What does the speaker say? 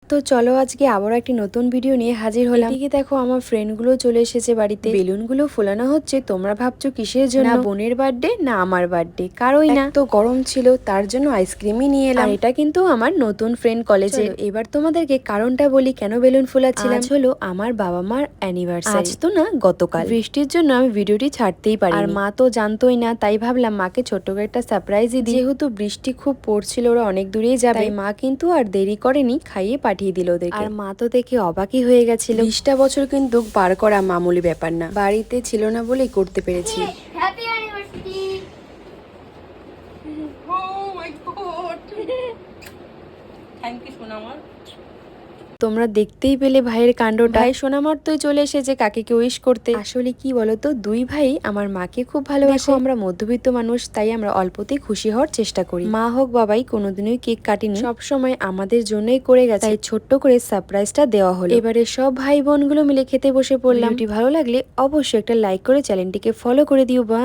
তো চলো আজকে আবার একটি নতুন ভিডিও নিয়ে হাজির হলাম। এদিকে দেখো আমার ফ্রেন্ডগুলো চলে এসেছে বাড়িতে। বেলুনগুলো ফোলানো হচ্ছে। তোমরা ভাবছো কিসের জন্য? না বোনের বার্থডে না আমার বার্থডে, কারোই না। তো গরম ছিল তার জন্য আইসক্রিমই নিয়ে এলাম। আর এটা কিন্তু আমার নতুন ফ্রেন্ড কলেজে। এবার তোমাদেরকে কারণটা বলি কেন বেলুন ফোলাচ্ছিলাম। আজ হলো আমার বাবা মার অ্যানিভার্সারি। আজ তো না, গতকাল। বৃষ্টির জন্য আমি ভিডিওটি ছাড়তেই পারি। আর মা তো জানতোই না, তাই ভাবলাম মাকে ছোট্ট করে একটা সারপ্রাইজই দিই। যেহেতু বৃষ্টি খুব পড়ছিল, ওরা অনেক দূরেই যাবে, তাই মা কিন্তু আর দেরি করেনি, খাইয়ে পাঠিয়ে দিল ওদেরকে। আর মা তো দেখে অবাকই হয়ে গেছিল। 20টা বছর কিন্তু পার করা মামুলি ব্যাপার না। বাড়িতে ছিল না বলেই করতে পেরেছি। Happy anniversary. Oh my god, thank you সোনামা। তোমরা দেখতেই পেলে ভাইয়ের কাণ্ডটা। ভাই সোনামার্তই চলে এসেছে কাকিকে উইশ করতে। আসলে কি বলতো, দুই ভাই আমার মাকে খুব ভালোবাসে। আমরা মধ্যবিত্ত মানুষ, তাই আমরা অল্পতেই খুশি হওয়ার চেষ্টা করি। মা হোক বাবাই কোনোদিনই কেক কাটিনি, সবসময় আমাদের জন্যই করে গেছে, তাই ছোট্ট করে সারপ্রাইজটা দেওয়া হলো। এবারে সব ভাই বোনগুলো মিলে খেতে বসে পড়লাম। ভিডিওটি ভালো লাগলে অবশ্যই একটা লাইক করে চ্যানেলটিকে ফলো করে দিও। বা